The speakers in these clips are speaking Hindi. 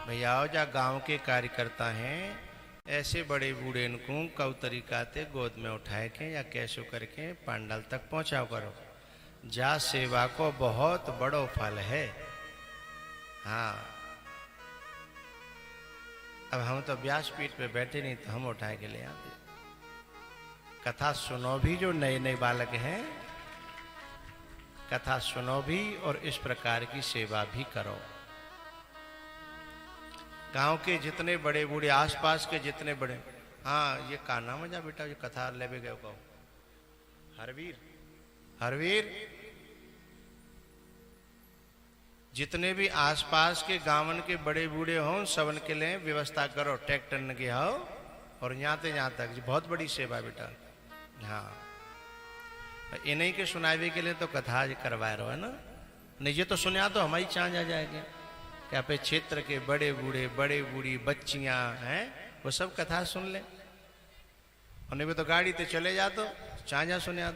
भैया जा गांव के कार्यकर्ता हैं, ऐसे बड़े बूढ़े इनको कऊ तरीका ते गोद में उठाए के या कैसो करके पांडाल तक पहुंचाओ करो। जा सेवा को बहुत बड़ो फल है। हाँ, अब हम तो व्यासपीठ पे बैठे नहीं तो हम उठाए के ले आते। कथा सुनो भी जो नए नए बालक हैं, कथा सुनो भी और इस प्रकार की सेवा भी करो। गांव के जितने बड़े बूढ़े, आसपास के जितने बड़े, हाँ ये का नाम है जा बेटा, ये कथा ले भी गए कहो, हरवीर, हरवीर, जितने भी आसपास के गांवन के बड़े बूढ़े हों सबन के लिए व्यवस्था करो, ट्रैक्टर न के आओ और यहाँ तक बहुत बड़ी सेवा बेटा। हाँ, इन्हीं के सुनावे के लिए तो कथा करवा रहे हो है ना, नहीं ये तो सुना तो हमारी चांद आ जाएगी। क्या पे क्षेत्र के बड़े बूढ़े, बड़े बूढ़ी, बच्चियां हैं, वो सब कथा सुन ले। उन्हें भी तो गाड़ी ते चले जा तो चांजा सुना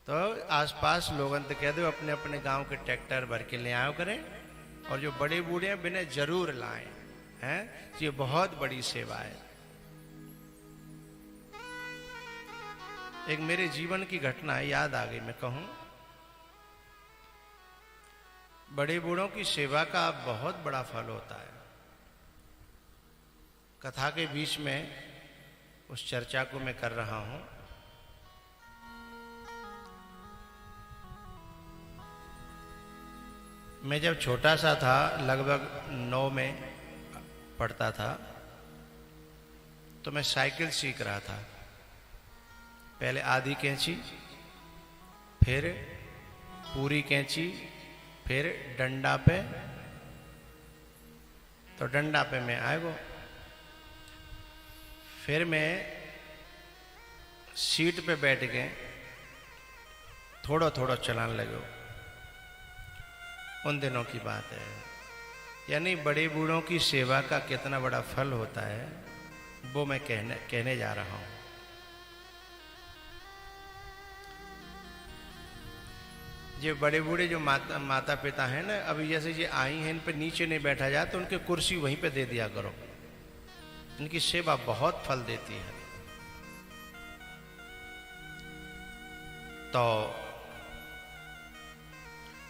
तो आसपास लोगों तो कह दो अपने अपने गांव के ट्रैक्टर भर के ले आओ करें, और जो बड़े बूढ़े हैं बिना जरूर लाएं हैं। ये बहुत बड़ी सेवा है। एक मेरे जीवन की घटना याद आ गई, मैं कहूं, बड़े बूढ़ों की सेवा का बहुत बड़ा फल होता है। कथा के बीच में उस चर्चा को मैं कर रहा हूं। मैं जब छोटा सा था, लगभग 9 में पढ़ता था, तो मैं साइकिल सीख रहा था। पहले आधी कैंची, फिर पूरी कैंची, फिर डंडा पे, तो डंडा पे मैं आए वो, फिर मैं सीट पे बैठ के थोड़ा थोड़ा चलाने लगे। उन दिनों की बात है। यानी बड़े बूढ़ों की सेवा का कितना बड़ा फल होता है वो मैं कहने जा रहा हूं। ये बड़े बूढ़े जो माता पिता हैं ना, अभी जैसे ये आई हैं, इन पे नीचे नहीं बैठा जाए तो उनके कुर्सी वहीं पे दे दिया करो। इनकी सेवा बहुत फल देती है। तो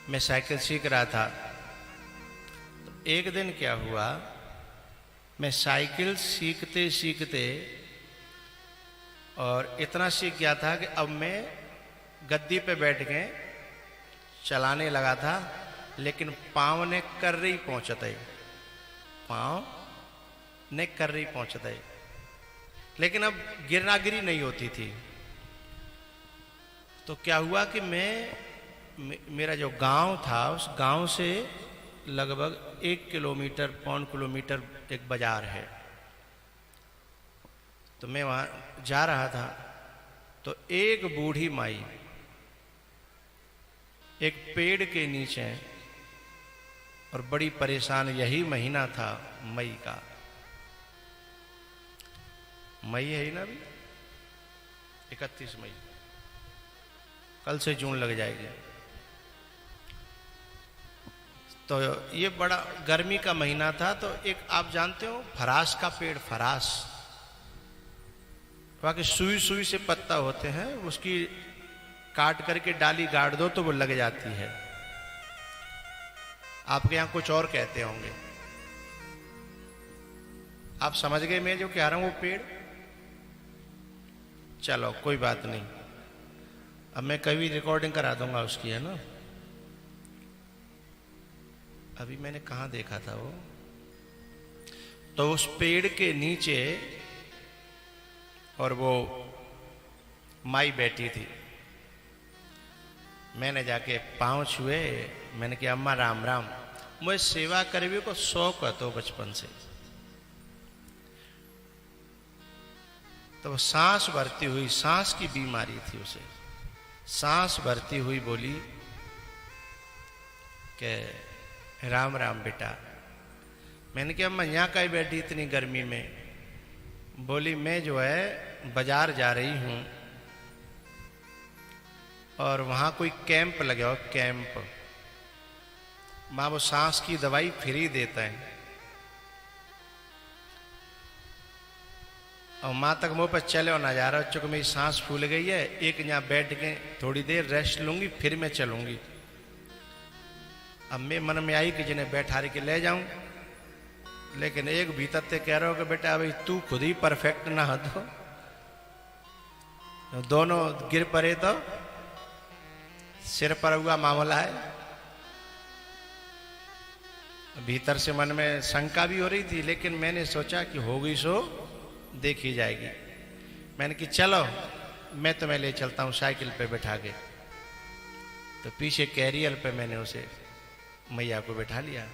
मैं साइकिल सीख रहा था, तो एक दिन क्या हुआ, मैं साइकिल सीखते सीखते और इतना सीख गया था कि अब मैं गद्दी पे बैठ के चलाने लगा था, लेकिन पाँव ने कर रही पहुंचते, पाँव ने कर रही पहुंचते, लेकिन अब गिरनागिरी नहीं होती थी। तो क्या हुआ कि मेरा जो गांव था, उस गांव से लगभग 1 किलोमीटर, 1.25 किलोमीटर एक बाजार है। तो मैं वहां जा रहा था, तो एक बूढ़ी माई एक पेड़ के नीचे, और बड़ी परेशान, यही महीना था मई का, मई है ना अभी, 31 मई, कल से जून लग जाएगी। तो ये बड़ा गर्मी का महीना था। तो एक आप जानते हो फरास का पेड़, फरास, वहां के सुई सुई से पत्ता होते हैं, उसकी काट करके डाली गाड़ दो तो वो लग जाती है। आपके यहां कुछ और कहते होंगे, आप समझ गए मैं जो कह रहा हूं, वो पेड़। चलो कोई बात नहीं, अब मैं कभी रिकॉर्डिंग करा दूंगा उसकी, है ना। अभी मैंने कहां देखा था वो, तो उस पेड़ के नीचे और वो माई बैठी थी। मैंने जाके पांव छुए, मैंने कहा अम्मा राम राम। मुझे सेवा करने को शौक है तो बचपन से। तो वो सांस भरती हुई, सांस की बीमारी थी उसे, सांस भरती हुई बोली कि राम राम बेटा। मैंने कहा अम्मा यहाँ का ही बैठी इतनी गर्मी में? बोली मैं जो है बाजार जा रही हूँ और वहाँ कोई कैंप लगे हो, कैंप, माँ वो सांस की दवाई फ्री देता है, और माँ तक मुँह पर चलो ना जा रहा, चूंकि मेरी सांस फूल गई है, एक यहाँ बैठ के थोड़ी देर रेस्ट लूंगी, फिर मैं चलूंगी। अब मैं मन में आई कि जिन्हें बैठा के ले जाऊं, लेकिन एक भीतर से कह रहा हो कि बेटा भाई तू खुद ही परफेक्ट ना हो तो दोनों गिर पड़े तो सिर पर हुआ मामला है। भीतर से मन में शंका भी हो रही थी, लेकिन मैंने सोचा कि होगी सो देखी जाएगी। मैंने कि चलो मैं तुम्हें ले चलता हूँ साइकिल पे बैठा के। तो पीछे कैरियर पे मैंने उसे मैया को बैठा लिया।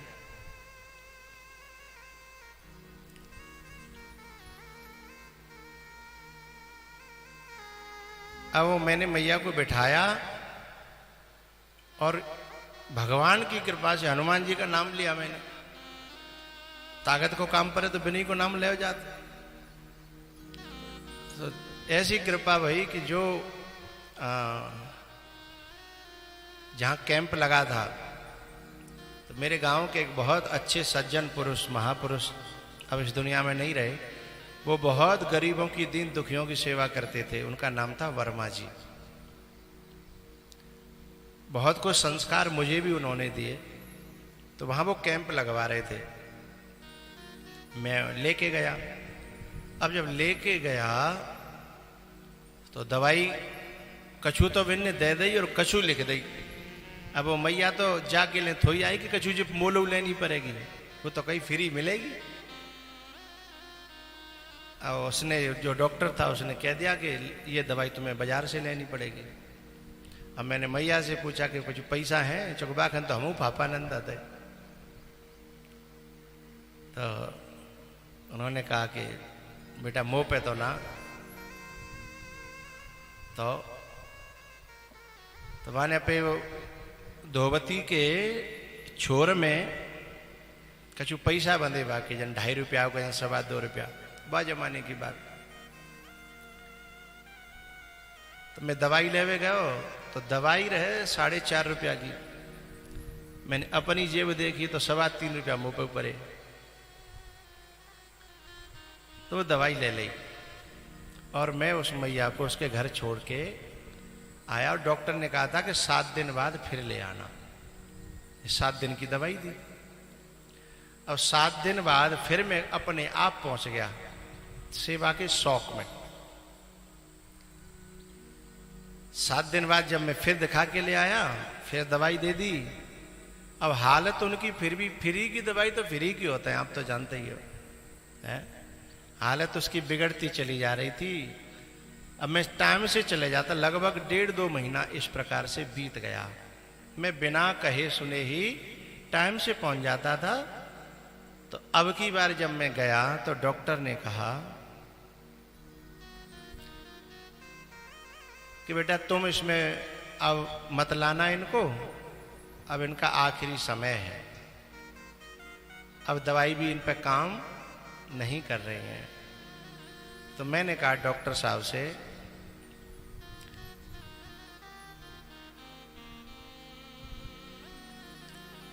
अब वो मैंने मैया को बिठाया और भगवान की कृपा से हनुमान जी का नाम लिया मैंने। ताकत को काम पड़े तो बिन्हीं को नाम ले जाते। तो ऐसी कृपा भई कि जो जहां कैंप लगा था, तो मेरे गांव के एक बहुत अच्छे सज्जन पुरुष, महापुरुष अब इस दुनिया में नहीं रहे, वो बहुत गरीबों की, दीन दुखियों की सेवा करते थे। उनका नाम था वर्मा जी। बहुत कुछ संस्कार मुझे भी उन्होंने दिए। तो वहां वो कैंप लगवा रहे थे, मैं लेके गया। अब जब लेके गया तो दवाई कछू तो बिन्ने दे दी और कछू लिख दी। अब वो मैया तो जाके ले थोड़ी आई कि कछू जी मोलू लेनी पड़ेगी, वो तो कहीं फ्री मिलेगी। और उसने, जो डॉक्टर था, उसने कह दिया कि ये दवाई तुम्हें बाजार से लेनी पड़ेगी। अब मैंने मैया से पूछा कि कुछ पैसा है चुकबा खन, तो हम पापानंद आते। तो उन्होंने कहा कि बेटा मुंह पे तो ना। तो माने पे वो धोबती के छोर में कछु पैसा बंधे बाकी, जन 2.5 रुपया हो गए, 2.25 रुपया, बा जमाने की बात। तो मैं दवाई लेवे गयो तो दवाई रहे 4.5 रुपया की। मैंने अपनी जेब देखी तो 3.25 रुपया मुंह पे पड़े। तो वो दवाई ले ली और मैं उस मैया को उसके घर छोड़ के आया। और डॉक्टर ने कहा था कि 7 दिन बाद फिर ले आना। 7 दिन की दवाई दी। और 7 दिन बाद फिर मैं अपने आप पहुंच गया सेवा के शौक में। 7 दिन बाद जब मैं फिर दिखा के ले आया, फिर दवाई दे दी। अब हालत उनकी फिर भी, फ्री की दवाई तो फ्री की होता है, आप तो जानते ही हो, है? हालत उसकी बिगड़ती चली जा रही थी। अब मैं टाइम से चले जाता, लगभग 1.5-2 महीना इस प्रकार से बीत गया। मैं बिना कहे सुने ही टाइम से पहुंच जाता था। तो अब की बार जब मैं गया तो डॉक्टर ने कहा कि बेटा तुम इसमें अब मत लाना इनको, अब इनका आखिरी समय है, अब दवाई भी इन पे काम नहीं कर रहे हैं। तो मैंने कहा डॉक्टर साहब से,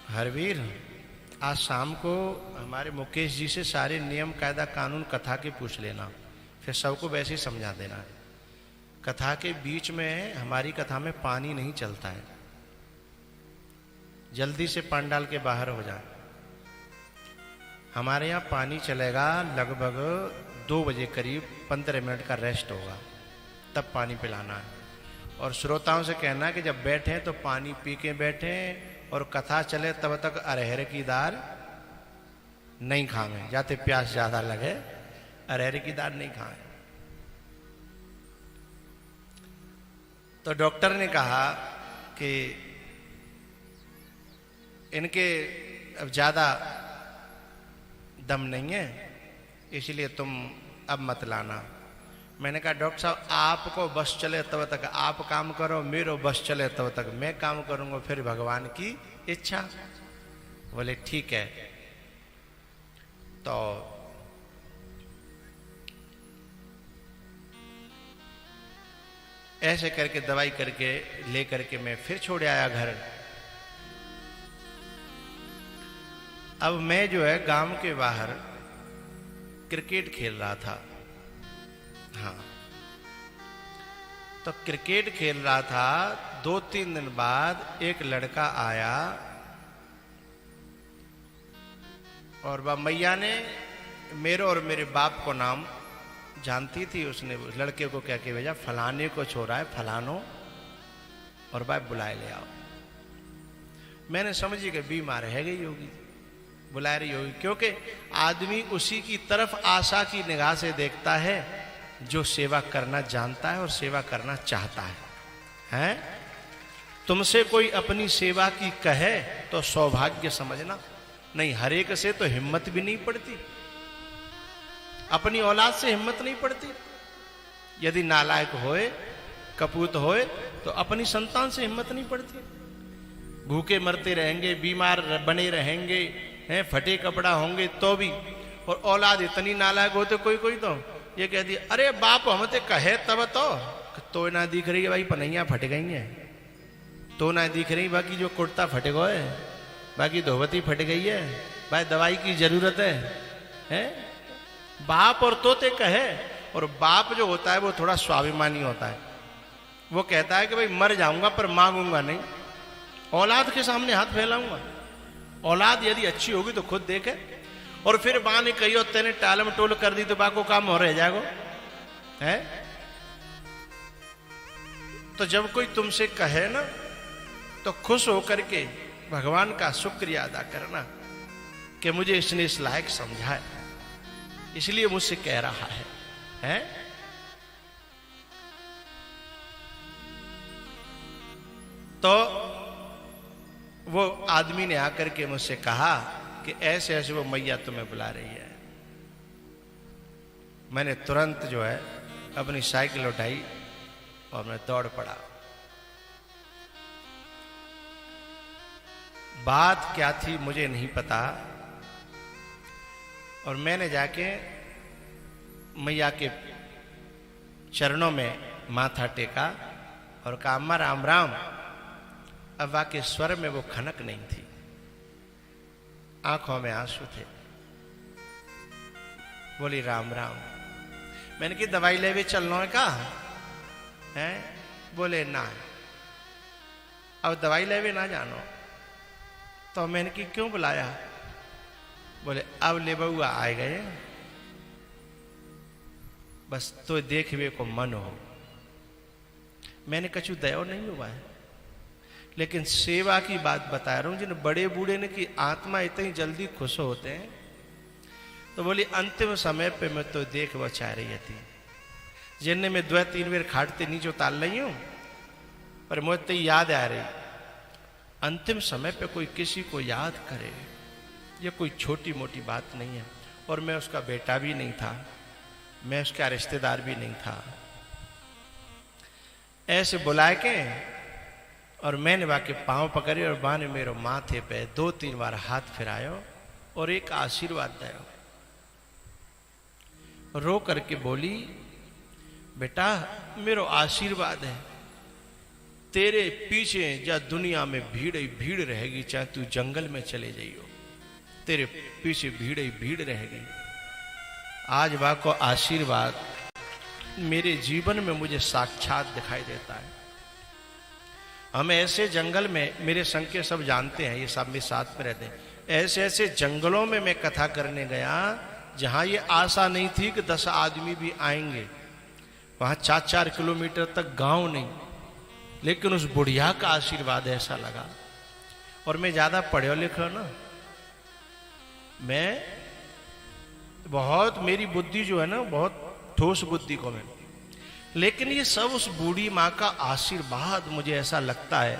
हरवीर आज शाम को हमारे मुकेश जी से सारे नियम कायदा कानून कथा के पूछ लेना, फिर सबको वैसे ही समझा देना। कथा के बीच में, हमारी कथा में पानी नहीं चलता है, जल्दी से पंडाल के बाहर हो जाए। हमारे यहाँ पानी चलेगा लगभग 2 बजे करीब, 15 मिनट का रेस्ट होगा, तब पानी पिलाना है। और श्रोताओं से कहना कि जब बैठे तो पानी पी के बैठे और कथा चले तब तक अरहर की दाल नहीं खाएं, जाते प्यास ज्यादा लगे अरहर की दाल नहीं खाएं। तो डॉक्टर ने कहा कि इनके अब ज्यादा दम नहीं है, इसलिए तुम अब मत लाना। मैंने कहा डॉक्टर साहब आपको बस चले तब तक आप काम करो, मेरो बस चले तब तक मैं काम करूंगा, फिर भगवान की इच्छा। बोले ठीक है। तो ऐसे करके दवाई करके ले करके मैं फिर छोड़ आया घर। अब मैं जो है गांव के बाहर क्रिकेट खेल रहा था। हाँ, तो क्रिकेट खेल रहा था। 2-3 दिन बाद एक लड़का आया और वह मैया ने मेरे और मेरे बाप को नाम जानती थी। उसने उस लड़के को क्या भेजा, फलाने को छोड़ा है, फलानो, और बाप बुलाए ले आओ। मैंने समझी कि बीमार है गई होगी, बुला रही होगी, क्योंकि आदमी उसी की तरफ आशा की निगाह से देखता है जो सेवा करना जानता है और सेवा करना चाहता है। हैं? तुमसे कोई अपनी सेवा की कहे तो सौभाग्य समझना, नहीं हरेक से तो हिम्मत भी नहीं पड़ती, अपनी औलाद से हिम्मत नहीं पड़ती। यदि नालायक होए, कपूत होए, तो अपनी संतान से हिम्मत नहीं पड़ती। भूखे मरते रहेंगे, बीमार बने रहेंगे, हैं, फटे कपड़ा होंगे तो भी, और औलाद इतनी नालायक होते कोई कोई तो ये कह दिया, अरे बाप हम ते कहे तब तो ना दिख रही है भाई, पनैया फट गई है, तो ना दिख रही, बाकी जो कुर्ता फटे गए, बाकी धोवती फट गई है, भाई दवाई की जरूरत है? बाप और तोते कहे। और बाप जो होता है वो थोड़ा स्वाभिमानी होता है, वो कहता है कि भाई मर जाऊंगा पर मांगूंगा नहीं, औलाद के सामने हाथ फैलाऊंगा। औलाद यदि अच्छी होगी तो खुद देखे, और फिर मां ने कही और तेने टालम टोल कर दी तो बा को काम हो रह जाएगा है। तो जब कोई तुमसे कहे ना तो खुश होकर के भगवान का शुक्रिया अदा करना कि मुझे इसने इस लायक समझा है, इसलिए मुझसे कह रहा है, हैं? तो वो आदमी ने आकर के मुझसे कहा कि ऐसे ऐसे वो मैया तुम्हें बुला रही है। मैंने तुरंत जो है अपनी साइकिल उठाई और मैं दौड़ पड़ा। बात क्या थी मुझे नहीं पता, और मैंने जाके मैया के चरणों में माथा टेका और कहा, अम्मा राम राम। अब वाके स्वर में वो खनक नहीं थी, आंखों में आंसू थे। बोली राम राम। मैंने की दवाई लेवे चलना है का है? बोले ना, अब दवाई लेवे ना जानो। तो मैंने की क्यों बुलाया? बोले अब ले बउआ आए गए, बस तो देखवे को मन हो। मैंने कछु दया नहीं हुआ है, लेकिन सेवा की बात बता रहा हूं। जिन बड़े बूढ़े ने की आत्मा इतनी जल्दी खुश होते हैं, तो बोली अंतिम समय पे मैं तो देख वो चाह रही थी, जिनने मैं 2-3 बेर खाटते नीचे उतार रही हूं, पर मुझे याद आ रही, अंतिम समय पे कोई किसी को याद करे, ये कोई छोटी मोटी बात नहीं है। और मैं उसका बेटा भी नहीं था, मैं उसका रिश्तेदार भी नहीं था। ऐसे बुला के और मैंने बाके पांव पकड़े और बा ने मेरे माथे पे 2-3 बार हाथ फिरायो और एक आशीर्वाद दियो। रो करके बोली, बेटा मेरो आशीर्वाद है, तेरे पीछे जा दुनिया में भीड़ ही भीड़ रहेगी, चाहे तू जंगल में चले जाइयो, तेरे पीछे भीड़ ही भीड़ रहेगी। आज बा को आशीर्वाद मेरे जीवन में मुझे साक्षात दिखाई देता है। हम ऐसे जंगल में, मेरे संग के सब जानते हैं, ये सब मेरे साथ में रहते हैं, ऐसे ऐसे जंगलों में मैं कथा करने गया जहां ये आशा नहीं थी कि 10 आदमी भी आएंगे। वहां 4-4 किलोमीटर तक गांव नहीं, लेकिन उस बुढ़िया का आशीर्वाद ऐसा लगा। और मैं ज्यादा पढ़े लिखा ना, मैं बहुत, मेरी बुद्धि जो है ना बहुत ठोस बुद्धि को मैं, लेकिन ये सब उस बूढ़ी मां का आशीर्वाद मुझे ऐसा लगता है।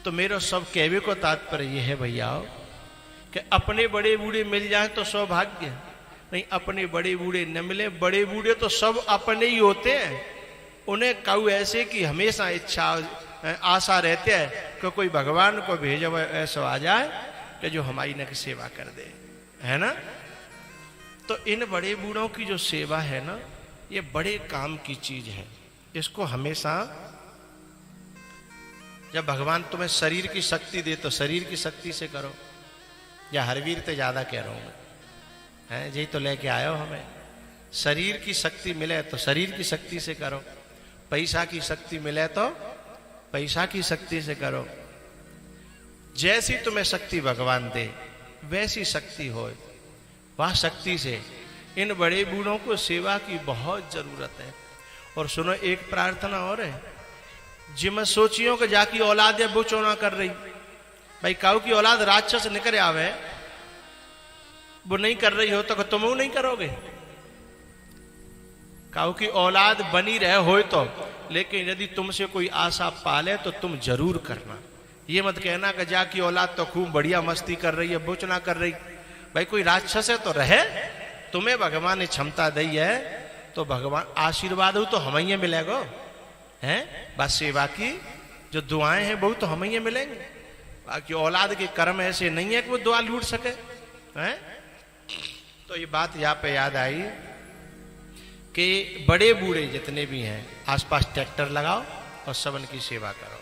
तो मेरा सब कहवे को तात्पर्य यह है भैया कि अपने बड़े बूढ़े मिल जाए तो सौभाग्य, नहीं अपने बड़े बूढ़े न मिले, बड़े बूढ़े तो सब अपने ही होते हैं। उन्हें कहू ऐसे कि हमेशा इच्छा आशा रहते हैं कि कोई भगवान को भेजो ऐसा आ जाए कि जो हमारी न की सेवा कर दे, है ना। तो इन बड़े बूढ़ों की जो सेवा है ना, ये बड़े काम की चीज है। इसको हमेशा, जब भगवान तुम्हें शरीर की शक्ति दे तो शरीर की शक्ति से करो, या हरवीर तो ज्यादा कह रहा हूं मैं, यही तो लेके आयो हमें, शरीर की शक्ति मिले तो शरीर की शक्ति से करो, पैसा की शक्ति मिले तो पैसा की शक्ति से करो। जैसी तुम्हें शक्ति भगवान दे वैसी शक्ति हो, वह शक्ति से इन बड़े बूढ़ों को सेवा की बहुत जरूरत है। और सुनो, एक प्रार्थना और है, जिम सोचियो कि जाकी औलाद है वो चोना कर रही, भाई काऊ की औलाद राक्षस निकल आवे, वो नहीं कर रही हो तो तुम वो नहीं करोगे। काऊ की औलाद बनी रहे हो तो, लेकिन यदि तुमसे कोई आशा पाले तो तुम जरूर करना। ये मत कहना कि जाकी औलाद तो खूब बढ़िया मस्ती कर रही है, बोचना कर रही। भाई कोई राक्षस है तो रहे, तुम्हें भगवान ने क्षमता दी है तो भगवान आशीर्वाद हो तो हमें मिलेगा, हैं? बस सेवा की जो दुआएं हैं वो तो हमें मिलेंगे। बाकी औलाद के कर्म ऐसे नहीं है कि वो दुआ लूट सके, हैं? तो ये बात यहाँ पे याद आई कि बड़े बूढ़े जितने भी हैं आसपास ट्रैक्टर लगाओ और सबन की सेवा करो।